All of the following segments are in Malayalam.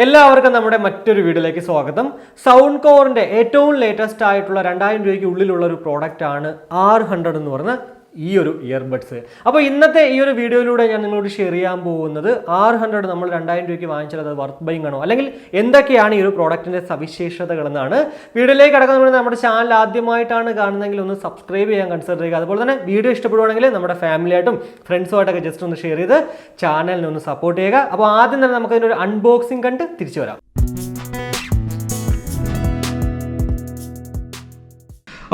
എല്ലാവർക്കും നമ്മുടെ മറ്റൊരു വീഡിയോയിലേക്ക് സ്വാഗതം. സൗണ്ട് കോറിന്റെ ഏറ്റവും ലേറ്റസ്റ്റ് ആയിട്ടുള്ള 2000 രൂപയ്ക്ക് ഉള്ളിലുള്ള ഒരു പ്രോഡക്റ്റ് ആണ് R100 എന്ന് പറഞ്ഞ ഈ ഒരു ഇയർബഡ്സ്. അപ്പോൾ ഇന്നത്തെ ഈ ഒരു വീഡിയോയിലൂടെ ഞാൻ നിങ്ങളോട് ഷെയർ ചെയ്യാൻ പോകുന്നത് R100 നമ്മൾ 2000 രൂപയ്ക്ക് വാങ്ങിച്ചാൽ അത് വർത്ത് ബൈങ് ആണോ, അല്ലെങ്കിൽ എന്തൊക്കെയാണ് ഈ ഒരു പ്രോഡക്റ്റിന്റെ സവിശേഷതകളെന്നാണ്. വീഡിയോയിലേക്ക് കടക്കുന്നതിന് നമ്മുടെ ചാനൽ ആദ്യമായിട്ടാണ് കാണുന്നതെങ്കിൽ ഒന്ന് സബ്സ്ക്രൈബ് ചെയ്യാൻ കൺസിഡർ ചെയ്യുക. അതുപോലെ തന്നെ വീഡിയോ ഇഷ്ടപ്പെടുവാണെങ്കിൽ നമ്മുടെ ഫാമിലിയായിട്ടും ഫ്രണ്ട്സുമായിട്ടൊക്കെ ജസ്റ്റ് ഒന്ന് ഷെയർ ചെയ്ത് ചാനലിനെ ഒന്ന് സപ്പോർട്ട് ചെയ്യുക. അപ്പോൾ ആദ്യം തന്നെ നമുക്ക് ഇതിനൊരു അൺബോക്സിംഗ് കണ്ട് തിരിച്ചു വരാം.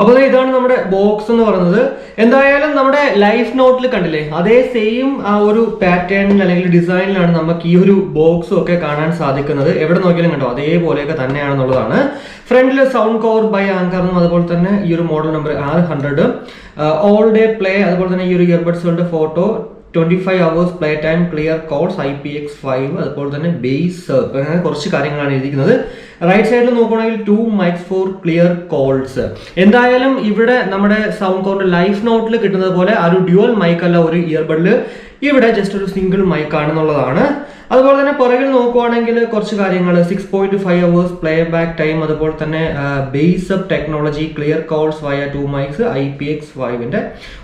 അപ്പോൾ ഇതാണ് നമ്മുടെ ബോക്സ് എന്ന് പറയുന്നത്. എന്തായാലും നമ്മുടെ ലൈഫ് നോട്ടിൽ കണ്ടില്ലേ, അതേ സെയിം ആ ഒരു പാറ്റേണിൽ അല്ലെങ്കിൽ ഡിസൈനിലാണ് നമുക്ക് ഈ ഒരു ബോക്സും ഒക്കെ കാണാൻ സാധിക്കുന്നത്. എവിടെ നോക്കിയാലും കണ്ടോ അതേപോലെയൊക്കെ തന്നെയാണെന്നുള്ളതാണ്. ഫ്രണ്ടിൽ സൗണ്ട് കോർ ബൈ ആങ്കർ എന്നും അതുപോലെ തന്നെ ഈ ഒരു model number R100 all day play, അതുപോലെ തന്നെ ഈ ഒരു ഇയർബഡ്സുകളുടെ photo 25 hours play time, clear codes, IPX5, അതുപോലെ തന്നെ ബേസ്, അങ്ങനെ കുറച്ച് കാര്യങ്ങളാണ് എഴുതിയിരിക്കുന്നത്. റൈറ്റ് സൈഡിൽ നോക്കുകയാണെങ്കിൽ 2 mics ഫോർ ക്ലിയർ കോൾസ്. എന്തായാലും ഇവിടെ നമ്മുടെ സൗണ്ട് കോറിന്റെ ലൈഫ് നോട്ടിൽ കിട്ടുന്നത് പോലെ ആ ഒരു ഡ്യുവൽ മൈക്ക് അല്ല ഒരു ഇയർബഡിൽ, ഇവിടെ ജസ്റ്റ് ഒരു സിംഗിൾ മൈക്ക് ആണെന്നുള്ളതാണ്. അതുപോലെ തന്നെ പുറകിൽ നോക്കുവാണെങ്കിൽ കുറച്ച് കാര്യങ്ങൾ 6.5 hours പ്ലേ ബാക്ക് ടൈം, അതുപോലെ തന്നെ base up technology, clear calls via 2 mics, IPX5ന്റെ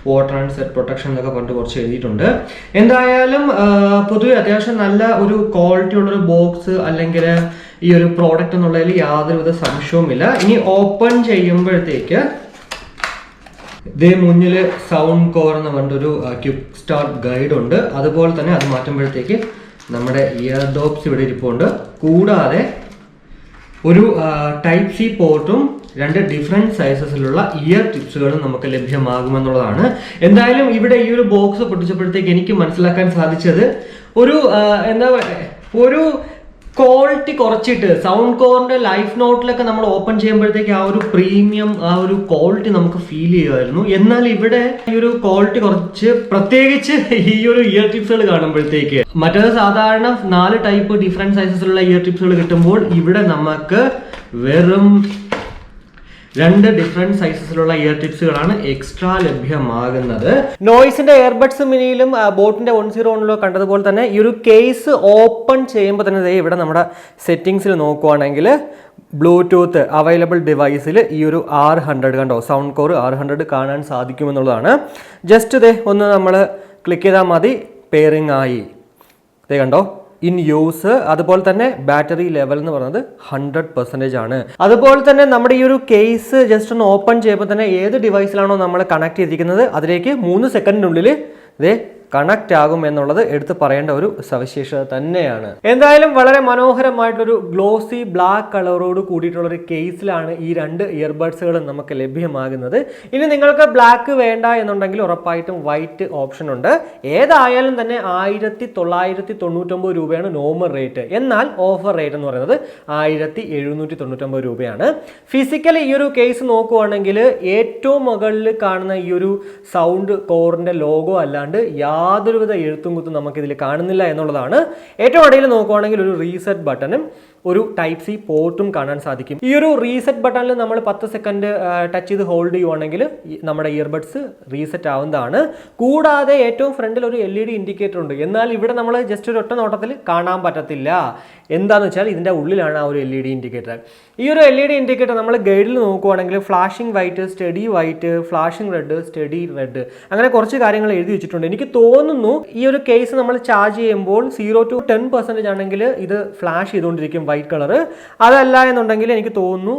വാട്ടർ ആൻഡ് സെറ്റ് പ്രൊട്ടക്ഷൻ എന്നൊക്കെ പറഞ്ഞിട്ട് കുറച്ച് എഴുതിയിട്ടുണ്ട്. എന്തായാലും പൊതുവെ അത്യാവശ്യം നല്ല ഒരു ക്വാളിറ്റി ഉള്ളൊരു ബോക്സ് അല്ലെങ്കിൽ ഈ ഒരു പ്രോഡക്റ്റ് എന്നുള്ളതിൽ യാതൊരുവിധ സംശയവുമില്ല. ഇനി ഓപ്പൺ ചെയ്യുമ്പോഴത്തേക്ക് ഇതേ മുന്നിൽ സൗണ്ട് കോർ എന്ന് പറഞ്ഞൊരു ക്വിക്ക് സ്റ്റാർട്ട് ഗൈഡ് ഉണ്ട്. അതുപോലെ തന്നെ അത് മാറ്റുമ്പോഴത്തേക്ക് നമ്മുടെ ഇയർ ഡോപ്സ് ഇവിടെ ഇരിപ്പുണ്ട്. കൂടാതെ ഒരു ടൈപ്പ് സി പോർട്ടും 2 ഡിഫറെൻറ്റ് സൈസസിലുള്ള ഇയർ ടിപ്സുകളും നമുക്ക് ലഭ്യമാകുമെന്നുള്ളതാണ്. എന്തായാലും ഇവിടെ ഈ ഒരു ബോക്സ് പൊട്ടിച്ചപ്പോഴത്തേക്ക് എനിക്ക് മനസ്സിലാക്കാൻ സാധിച്ചത് ഒരു ക്വാളിറ്റി കുറച്ചിട്ട് സൗണ്ട് കോറിന്റെ ലൈഫ് നോട്ടിലൊക്കെ നമ്മൾ ഓപ്പൺ ചെയ്യുമ്പോഴത്തേക്ക് ആ ഒരു പ്രീമിയം ആ ഒരു ക്വാളിറ്റി നമുക്ക് ഫീൽ ചെയ്യുമായിരുന്നു. എന്നാൽ ഇവിടെ ഈ ഒരു ക്വാളിറ്റി കുറച്ച്, പ്രത്യേകിച്ച് ഈ ഒരു ഇയർ ടിപ്സുകൾ കാണുമ്പോഴത്തേക്ക് മറ്റേത് സാധാരണ 4 ടൈപ്പ് ഡിഫറെന്റ് സൈസസിലുള്ള ഇയർ ടിപ്സുകൾ കിട്ടുമ്പോൾ ഇവിടെ നമുക്ക് വെറും 2 ഡിഫറെന്റ് സൈസസിലുള്ള ഇയർ ടിപ്സുകളാണ് എക്സ്ട്രാ ലഭ്യമാകുന്നത്. നോയ്സിന്റെ എയർബഡ്സ് മിനിയിലും ബോട്ടിന്റെ 101 കണ്ടതുപോലെ തന്നെ ഈ ഒരു കേസ് ഓപ്പൺ ചെയ്യുമ്പോൾ തന്നെ ഇവിടെ നമ്മുടെ സെറ്റിംഗ്സിൽ നോക്കുവാണെങ്കിൽ ബ്ലൂടൂത്ത് അവൈലബിൾ ഡിവൈസിൽ ഈ ഒരു R100 കണ്ടോ, സൗണ്ട് കോർ R100 കാണാൻ സാധിക്കുമെന്നുള്ളതാണ്. ജസ്റ്റ് ഒന്ന് നമ്മൾ ക്ലിക്ക് ചെയ്താൽ മതി, പെയറിംഗ് ആയി. കണ്ടോ, ഇൻ യൂസ്. അതുപോലെ തന്നെ ബാറ്ററി ലെവൽ എന്ന് പറയുന്നത് 100% ആണ്. അതുപോലെ തന്നെ നമ്മുടെ ഈ ഒരു കേസ് ജസ്റ്റ് ഒന്ന് ഓപ്പൺ ചെയ്യുമ്പോൾ തന്നെ ഏത് ഡിവൈസിലാണോ നമ്മൾ കണക്ട് ചെയ്തിരിക്കുന്നത് അതിലേക്ക് 3 സെക്കൻഡിനുള്ളിൽ കണക്ട് ആകും എന്നുള്ളത് എടുത്ത് പറയേണ്ട ഒരു സവിശേഷത തന്നെയാണ്. എന്തായാലും വളരെ മനോഹരമായിട്ടൊരു ഗ്ലോസി ബ്ലാക്ക് കളറോട് കൂടിയിട്ടുള്ള ഒരു കേസിലാണ് ഈ 2 ഇയർബഡ്സുകളും നമുക്ക് ലഭ്യമാകുന്നത്. ഇനി നിങ്ങൾക്ക് ബ്ലാക്ക് വേണ്ട എന്നുണ്ടെങ്കിൽ ഉറപ്പായിട്ടും വൈറ്റ് ഓപ്ഷൻ ഉണ്ട്. ഏതായാലും തന്നെ 1999 രൂപയാണ് നോർമൽ റേറ്റ്. എന്നാൽ ഓഫർ റേറ്റ് എന്ന് പറയുന്നത് 1799 രൂപയാണ്. ഫിസിക്കലി ഈ ഒരു കേസ് നോക്കുവാണെങ്കിൽ ഏറ്റവും മുകളിൽ കാണുന്ന ഈ ഒരു സൗണ്ട് കോറിന്റെ ലോഗോ അല്ലാണ്ട് യാതൊരുവിധ എഴുത്തും കുത്തും നമുക്കിതിൽ കാണുന്നില്ല എന്നുള്ളതാണ്. ഏറ്റവും അടിയിൽ നോക്കുവാണെങ്കിൽ ഒരു റീസെറ്റ് ബട്ടണും ഒരു ടൈപ്പ് സി പോർട്ടും കാണാൻ സാധിക്കും. ഈ ഒരു റീസെറ്റ് ബട്ടണിൽ നമ്മൾ 10 സെക്കൻഡ് ടച്ച് ചെയ്ത് ഹോൾഡ് ചെയ്യുവാണെങ്കിൽ നമ്മുടെ ഇയർബഡ്സ് റീസെറ്റ് ആവുന്നതാണ്. കൂടാതെ ഏറ്റവും ഫ്രണ്ടിൽ ഒരു LED ഇൻഡിക്കേറ്റർ ഉണ്ട്. എന്നാൽ ഇവിടെ നമ്മൾ ജസ്റ്റ് ഒരു ഒറ്റ നോട്ടത്തിൽ കാണാൻ പറ്റത്തില്ല. എന്താണെന്ന് വെച്ചാൽ ഇതിൻ്റെ ഉള്ളിലാണ് ആ ഒരു LED ഇൻഡിക്കേറ്റർ. ഈ ഒരു LED ഇൻഡിക്കേറ്റർ നമ്മൾ ഗൈഡിൽ നോക്കുവാണെങ്കിൽ flashing white, study white, flashing red, study red, അങ്ങനെ കുറച്ച് കാര്യങ്ങൾ എഴുതി വെച്ചിട്ടുണ്ട്. എനിക്ക് തോന്നുന്നു ഈ ഒരു കേസ് നമ്മൾ ചാർജ് ചെയ്യുമ്പോൾ 0 to 10% ആണെങ്കിൽ ഇത് ഫ്ലാഷ് ചെയ്തുകൊണ്ടിരിക്കും വൈറ്റ് കളർ. അതല്ല എന്നുണ്ടെങ്കിൽ എനിക്ക് തോന്നുന്നു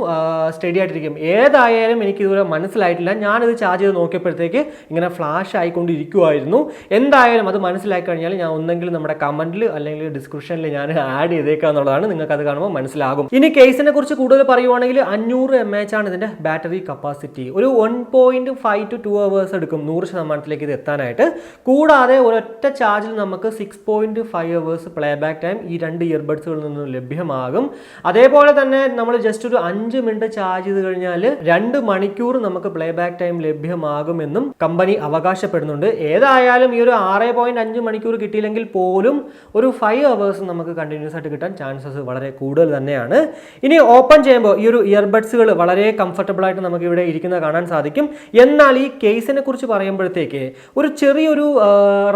സ്റ്റഡി ആയിട്ടിരിക്കും. ഏതായാലും എനിക്ക് ഇതുവരെ മനസ്സിലായിട്ടില്ല. ഞാനിത് ചാർജ് ചെയ്ത് നോക്കിയപ്പോഴത്തേക്ക് ഇങ്ങനെ ഫ്ലാഷ് ആയിക്കൊണ്ടിരിക്കുമായിരുന്നു. എന്തായാലും അത് മനസ്സിലാക്കി കഴിഞ്ഞാൽ ഞാൻ ഒന്നെങ്കിൽ നമ്മുടെ കമന്റിൽ അല്ലെങ്കിൽ ഡിസ്ക്രിപ്ഷനിൽ ഞാൻ ആഡ് ചെയ്തേക്കുക എന്നുള്ളതാണ്. നിങ്ങൾക്ക് അത് കാണുമ്പോൾ മനസ്സിലാകും. ഇനി കേസിനെ കുറിച്ച് കൂടുതൽ പറയുവാണെങ്കിൽ 500 mAh ആണ് ഇതിന്റെ ബാറ്ററി കപ്പാസിറ്റി. ഒരു 1.5 to 2 hours എടുക്കും 100% ഇത് എത്താനായിട്ട്. കൂടാതെ ഒരൊറ്റ ചാർജിൽ നമുക്ക് 6.5 hours പ്ലേ ബാക്ക് ടൈം ഈ 2 ഇയർബഡ്സുകളിൽ നിന്ന് ലഭ്യമാകും. അതേപോലെ തന്നെ നമ്മൾ ജസ്റ്റ് ഒരു 5 മിനിറ്റ് ചാർജ് ചെയ്ത് കഴിഞ്ഞാൽ 2 മണിക്കൂർ നമുക്ക് പ്ലേ ബാക്ക് ടൈം ലഭ്യമാകുമെന്നും കമ്പനി അവകാശപ്പെടുന്നുണ്ട്. ഏതായാലും ഈ ഒരു 6.5 മണിക്കൂർ കിട്ടിയില്ലെങ്കിൽ പോലും ഒരു 5 hours നമുക്ക് കണ്ടിന്യൂസ് ആയിട്ട് കിട്ടാൻ കിട്ടാൻ ചാൻസസ് വളരെ കൂടുതൽ തന്നെയാണ്. ഇനി ഓപ്പൺ ചെയ്യുമ്പോൾ ഈ ഒരു ഇയർബഡ്സുകൾ വളരെ കംഫർട്ടബിൾ ആയിട്ട് നമുക്ക് ഇവിടെ ഇരിക്കുന്നത് കാണാൻ സാധിക്കും. എന്നാൽ ഈ കേസിനെ കുറിച്ച് പറയുമ്പോഴത്തേക്ക് ഒരു ചെറിയൊരു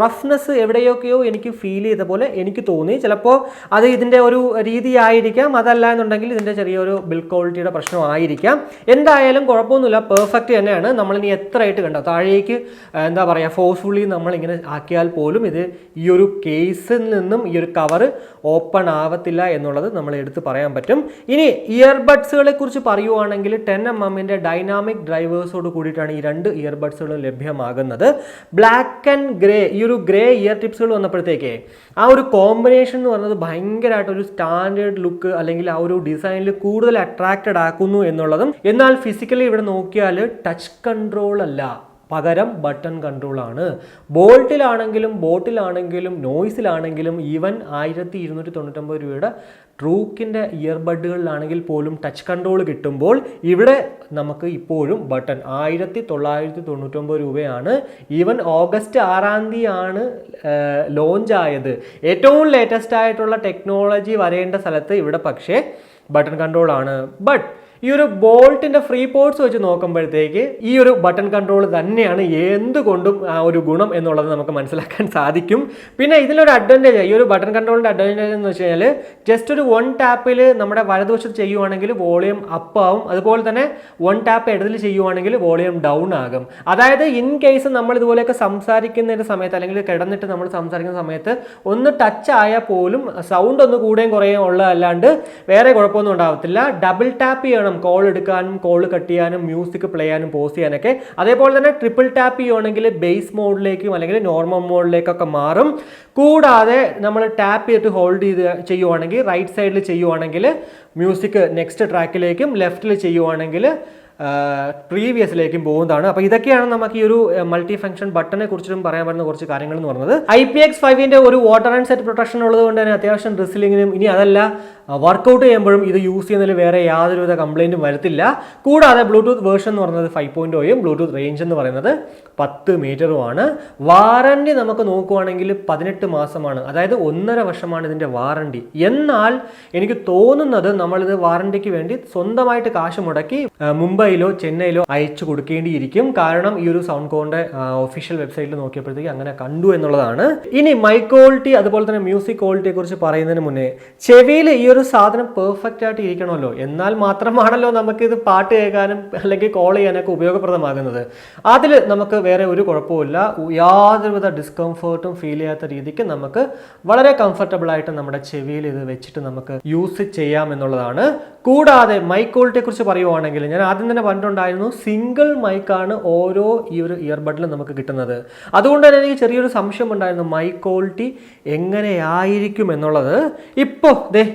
റഫ്നെസ് എവിടെയൊക്കെയോ എനിക്ക് ഫീൽ ചെയ്ത പോലെ എനിക്ക് തോന്നി. ചിലപ്പോൾ അത് ഇതിൻ്റെ ഒരു രീതി ആയിരിക്കാം, അതല്ല എന്നുണ്ടെങ്കിൽ ഇതിൻ്റെ ചെറിയൊരു ബിൽഡ് ക്വാളിറ്റിയുടെ പ്രശ്നമായിരിക്കാം. എന്തായാലും കുഴപ്പമൊന്നുമില്ല, പെർഫെക്റ്റ് തന്നെയാണ്. നമ്മളിനി എത്രയായിട്ട് കണ്ടോ താഴേക്ക് എന്താ പറയുക ഫോഴ്സ്ഫുള്ളി നമ്മളിങ്ങനെ ആക്കിയാൽ പോലും ഇത് ഈ ഒരു കേസിൽ നിന്നും ഈ ഒരു കവർ ഓപ്പൺ ആവത്തില്ല എന്നുള്ളത് നമ്മൾ എടുത്ത് പറയാൻ പറ്റും. ഇനി ഇയർബഡ്സുകളെ കുറിച്ച് പറയുവാണെങ്കിൽ 10mm ഡൈനാമിക് ഡ്രൈവേഴ്സോട് കൂടിയിട്ടാണ് ഈ രണ്ട് ഇയർബഡ്സുകളും ലഭ്യമാകുന്നത്. ബ്ലാക്ക് ആൻഡ് ഗ്രേ, ഈ ഒരു ഗ്രേ ഇയർ ടിപ്സുകൾ വന്നപ്പോഴത്തേക്ക് ആ ഒരു കോമ്പിനേഷൻ എന്ന് പറയുന്നത് ഭയങ്കരമായിട്ട് ഒരു സ്റ്റാൻഡേർഡ് ലുക്ക് അല്ലെങ്കിൽ ആ ഒരു ഡിസൈനിൽ കൂടുതൽ അട്രാക്റ്റഡ് ആക്കുന്നു എന്നുള്ളതും. എന്നാൽ ഫിസിക്കലി ഇവിടെ നോക്കിയാൽ ടച്ച് കൺട്രോൾ അല്ല, പകരം ബട്ടൺ കൺട്രോൾ ആണ്. ബോട്ടിലാണെങ്കിലും നോയ്സിലാണെങ്കിലും ഈവൻ 1299 രൂപയുടെ ട്രൂക്കിൻ്റെ ഇയർബഡുകളിലാണെങ്കിൽ പോലും ടച്ച് കൺട്രോൾ കിട്ടുമ്പോൾ ഇവിടെ നമുക്ക് ഇപ്പോഴും ബട്ടൺ 1999 രൂപയാണ്. ഈവൻ ഓഗസ്റ്റ് 6-ാം തീയതിയാണ് ലോഞ്ച് ആയത്. ഏറ്റവും ലേറ്റസ്റ്റ് ആയിട്ടുള്ള ടെക്നോളജി വരേണ്ട സ്ഥലത്ത് ഇവിടെ പക്ഷേ ബട്ടൺ കൺട്രോൾ ആണ്. ബട്ട് ഈ ഒരു ബോൾട്ടിൻ്റെ ഫ്രീ പോർട്സ് വെച്ച് നോക്കുമ്പോഴത്തേക്ക് ഈ ഒരു ബട്ടൺ കൺട്രോൾ തന്നെയാണ് എന്തുകൊണ്ടും ആ ഒരു ഗുണം എന്നുള്ളത് നമുക്ക് മനസ്സിലാക്കാൻ സാധിക്കും. പിന്നെ ഇതിലൊരു അഡ്വാൻറ്റേജ്, ഈ ഒരു ബട്ടൺ കൺട്രോളിൻ്റെ അഡ്വാൻറ്റേജ് എന്ന് വെച്ച് കഴിഞ്ഞാൽ ജസ്റ്റ് ഒരു 1 ടാപ്പിൽ നമ്മുടെ വലതുവശത്ത് ചെയ്യുവാണെങ്കിൽ വോളിയം അപ്പ് ആവും, അതുപോലെ തന്നെ 1 ടാപ്പ് ഇടതിൽ ചെയ്യുവാണെങ്കിൽ വോളിയം ഡൗൺ ആകും. അതായത് ഇൻ കേസ് നമ്മൾ ഇതുപോലെയൊക്കെ സംസാരിക്കുന്ന സമയത്ത് അല്ലെങ്കിൽ കിടന്നിട്ട് നമ്മൾ സംസാരിക്കുന്ന സമയത്ത് ഒന്ന് ടച്ച് ആയാൽ പോലും സൗണ്ട് ഒന്ന് കൂടുകയും കുറയുകയും ഉള്ളതല്ലാണ്ട് വേറെ കുഴപ്പമൊന്നും ഉണ്ടാവത്തില്ല. ഡബിൾ ടാപ്പ് ചെയ്യണം കോൾ എടുക്കാനും കോൾ കട്ട് ചെയ്യാനും മ്യൂസിക് പ്ലേ ചെയ്യാനും പോസ് ചെയ്യാനൊക്കെ. അതേപോലെ തന്നെ ട്രിപ്പിൾ ടാപ്പ് ചെയ്യുവാണെങ്കിൽ ബേസ് മോഡിലേക്കും അല്ലെങ്കിൽ നോർമൽ മോഡിലേക്കൊക്കെ മാറും. കൂടാതെ നമ്മൾ ടാപ്പ് ചെയ്തിട്ട് ഹോൾഡ് ചെയ്ത് ചെയ്യുവാണെങ്കിൽ റൈറ്റ് സൈഡിൽ ചെയ്യുവാണെങ്കിൽ മ്യൂസിക് നെക്സ്റ്റ് ട്രാക്കിലേക്കും, ലെഫ്റ്റിൽ ചെയ്യുവാണെങ്കിൽ പ്രീവിയസിലേക്കും പോകുന്നതാണ്. അപ്പോൾ ഇതൊക്കെയാണ് നമുക്ക് ഈ ഒരു മൾട്ടി ഫംഗ്ഷൻ ബട്ടനെ കുറിച്ചും പറയാൻ പറ്റുന്ന കുറച്ച് കാര്യങ്ങൾ എന്ന് പറയുന്നത്. IPX5 ഒരു വാട്ടർ ആൻഡ് സെറ്റ് പ്രൊട്ടക്ഷൻ ഉള്ളത് കൊണ്ട് തന്നെ അത്യാവശ്യം ഡ്രിസിലിങ്ങിനും ഇനി അതല്ല വർക്കൗട്ട് ചെയ്യുമ്പോഴും ഇത് യൂസ് ചെയ്യുന്നതിൽ വേറെ യാതൊരുവിധ കംപ്ലൈൻറ്റും വരത്തില്ല. കൂടാതെ ബ്ലൂടൂത്ത് വേർഷൻ എന്ന് പറയുന്നത് 5.0യും ബ്ലൂടൂത്ത് റേഞ്ച് എന്ന് പറയുന്നത് 10 മീറ്ററുമാണ്. വാറണ്ടി നമുക്ക് നോക്കുവാണെങ്കിൽ 18 മാസമാണ്, അതായത് 1.5 വർഷമാണ് ഇതിൻ്റെ വാറണ്ടി. എന്നാൽ എനിക്ക് തോന്നുന്നത് നമ്മളിത് വാറണ്ടിക്ക് വേണ്ടി സ്വന്തമായിട്ട് കാശ് മുടക്കി മുംബൈയിലോ ചെന്നൈയിലോ അയച്ചു കൊടുക്കേണ്ടിയിരിക്കും. കാരണം ഈ ഒരു സൗണ്ട്കോറിന്റെ ഒഫീഷ്യൽ വെബ്സൈറ്റിൽ നോക്കിയപ്പോഴത്തേക്ക് അങ്ങനെ കണ്ടു എന്നുള്ളതാണ്. ഇനി മൈക്ക് ക്വാളിറ്റി അതുപോലെ തന്നെ മ്യൂസിക് ക്വാളിറ്റിയെ കുറിച്ച് പറയുന്നതിന് മുന്നേ ചെവിയിൽ ഈ ഒരു സാധനം പെർഫെക്റ്റ് ആയിട്ട് ഇരിക്കണമല്ലോ, എന്നാൽ മാത്രമാണല്ലോ നമുക്ക് ഇത് പാട്ട് കേൾക്കാനും അല്ലെങ്കിൽ കോൾ ചെയ്യാനൊക്കെ ഉപയോഗപ്രദമാകുന്നത്. അതിൽ നമുക്ക് വേറെ ഒരു കുഴപ്പമില്ല, യാതൊരുവിധ ഡിസ്കംഫേർട്ടും ഫീൽ ചെയ്യാത്ത രീതിക്ക് നമുക്ക് വളരെ കംഫർട്ടബിൾ ആയിട്ട് നമ്മുടെ ചെവിയിൽ ഇത് വെച്ചിട്ട് നമുക്ക് യൂസ് ചെയ്യാം എന്നുള്ളതാണ്. കൂടാതെ മൈക്ക് ക്വാളിറ്റിയെ കുറിച്ച് പറയുവാണെങ്കിൽ ഞാൻ ആദ്യം തന്നെ പറഞ്ഞിട്ടുണ്ടായിരുന്നു, സിംഗിൾ മൈക്കാണ് ഓരോ ഈ ഒരു ഇയർബഡിലും നമുക്ക് കിട്ടുന്നത്. അതുകൊണ്ട് തന്നെ എനിക്ക് ചെറിയൊരു സംശയം ഉണ്ടായിരുന്നു മൈക്ക് ക്വാളിറ്റി എങ്ങനെയായിരിക്കും എന്നുള്ളത്.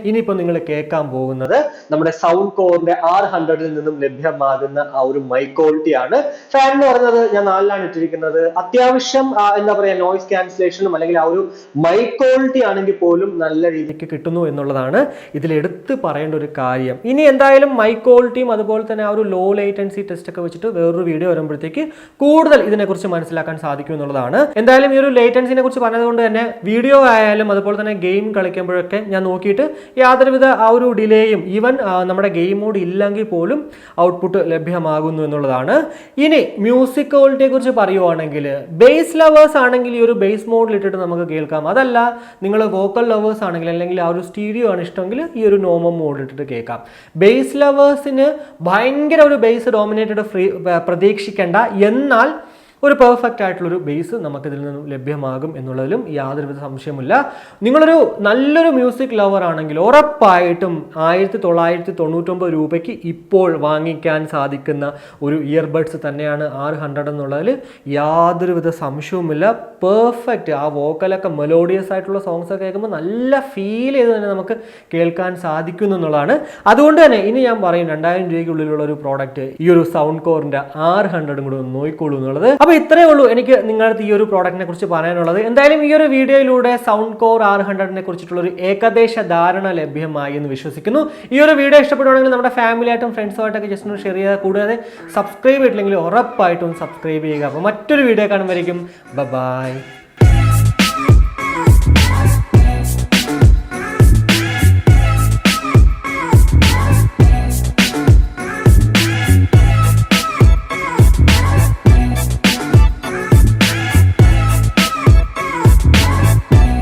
ഇനിയിപ്പോൾ നിങ്ങൾ കേൾക്കാൻ പോകുന്നത് നമ്മുടെ സൗണ്ട്കോറിന്റെ R100ൽ നിന്നും ലഭ്യമാകുന്ന ആ ഒരു മൈക്ക് ക്വാളിറ്റി ആണ്. ഫാൻ എന്ന് പറയുന്നത് ഞാൻ 4-ലാണ് ഇട്ടിരിക്കുന്നത്. അത്യാവശ്യം എന്താ പറയുക നോയിസ് ക്യാൻസലേഷനും അല്ലെങ്കിൽ ആ ഒരു മൈക്ക് ക്വാളിറ്റി ആണെങ്കിൽ പോലും നല്ല രീതിക്ക് കിട്ടുന്നു എന്നുള്ളതാണ് ഇതിൽ എടുത്ത് പറയേണ്ട ഒരു കാര്യം. ഇനി എന്തായാലും മൈക്ക് ക്വാളിറ്റിയും അതുപോലെ തന്നെ ആ ഒരു ലോ ലേറ്റൻസി ടെസ്റ്റ് ഒക്കെ വെച്ചിട്ട് വേറൊരു വീഡിയോ വരുമ്പോഴത്തേക്ക് കൂടുതൽ ഇതിനെക്കുറിച്ച് മനസ്സിലാക്കാൻ സാധിക്കും എന്നുള്ളതാണ്. എന്തായാലും ഈ ഒരു ലേറ്റൻസിനെ കുറിച്ച് പറഞ്ഞതുകൊണ്ട് തന്നെ വീഡിയോ ആയാലും അതുപോലെ തന്നെ ഗെയിം കളിക്കുമ്പോഴൊക്കെ ഞാൻ നോക്കിയിട്ട് യാതൊരുവിധ ആ ഒരു ഡിലേയും ഈവൻ നമ്മുടെ ഗെയിം മോഡ് ഇല്ലെങ്കിൽ പോലും ഔട്ട്പുട്ട് ലഭ്യമാകുന്നു എന്നുള്ളതാണ്. ഇനി മ്യൂസിക് ക്വാളിറ്റിയെ കുറിച്ച് പറയുവാണെങ്കിൽ ബേസ് ലവേഴ്സ് ആണെങ്കിൽ ഈ ഒരു ബേസ് മോഡിൽ ഇട്ടിട്ട് നമുക്ക് കേൾക്കാം. അതല്ല നിങ്ങൾ വോക്കൽ ലവേഴ്സ് ആണെങ്കിൽ അല്ലെങ്കിൽ ആ ഒരു സ്റ്റീരിയോ ആണ് ഇഷ്ടമെങ്കിൽ ഈ ഒരു നോർമൽ മോഡിൽ ഇട്ടിട്ട് കേൾക്കാം. ബേസ് ലവേഴ്സിന് ഭയങ്കര ഒരു ബേസ് ഡോമിനേറ്റഡ് പ്രതീക്ഷിക്കേണ്ട, എന്നാൽ ഒരു പെർഫെക്റ്റ് ആയിട്ടുള്ളൊരു ബേസ് നമുക്കിതിൽ നിന്നും ലഭ്യമാകും എന്നുള്ളതിലും യാതൊരുവിധ സംശയമില്ല. നിങ്ങളൊരു നല്ലൊരു മ്യൂസിക് ലവർ ആണെങ്കിൽ ഉറപ്പായിട്ടും 1999 രൂപയ്ക്ക് ഇപ്പോൾ വാങ്ങിക്കാൻ സാധിക്കുന്ന ഒരു ഇയർബഡ്സ് തന്നെയാണ് R100 എന്നുള്ളതിൽ യാതൊരുവിധ സംശയവുമില്ല. പെർഫെക്റ്റ്, ആ വോക്കലൊക്കെ മെലോഡിയസ് ആയിട്ടുള്ള സോങ്സ് ഒക്കെ കേൾക്കുമ്പോൾ നല്ല ഫീൽ ചെയ്ത് തന്നെ നമുക്ക് കേൾക്കാൻ സാധിക്കുന്നു എന്നുള്ളതാണ്. അതുകൊണ്ട് തന്നെ ഇനി ഞാൻ പറയും 2000 രൂപയ്ക്കുള്ളിലുള്ള ഒരു പ്രോഡക്റ്റ് ഈ ഒരു സൗണ്ട്കോറിന്റെ R100 കൂടെ ഒന്ന് നോക്കിക്കോളൂ എന്നുള്ളത്. അപ്പോൾ ഇത്രയേ ഉള്ളൂ എനിക്ക് നിങ്ങളുടെ ഈ ഒരു പ്രോഡക്റ്റിനെ കുറിച്ച് പറയാനുള്ളത്. എന്തായാലും ഈ ഒരു വീഡിയോയിലൂടെ സൗണ്ട്കോർ R100നെ കുറിച്ചിട്ടുള്ള ഒരു ഏകദേശ ധാരണ ലഭ്യമായി എന്ന് വിശ്വസിക്കുന്നു. ഈ ഒരു വീഡിയോ ഇഷ്ടപ്പെടുവാണെങ്കിൽ നമ്മുടെ ഫാമിലിയായിട്ടും ഫ്രണ്ട്സുമായിട്ടൊക്കെ ജസ്റ്റ് ഒന്ന് ഷെയർ ചെയ്യുക. കൂടാതെ സബ്സ്ക്രൈബ് ചെയ്തിട്ടില്ലെങ്കിൽ ഉറപ്പായിട്ടും സബ്സ്ക്രൈബ് ചെയ്യുക. അപ്പോൾ മറ്റൊരു വീഡിയോ കാണുമ്പോഴേക്കും ബൈ.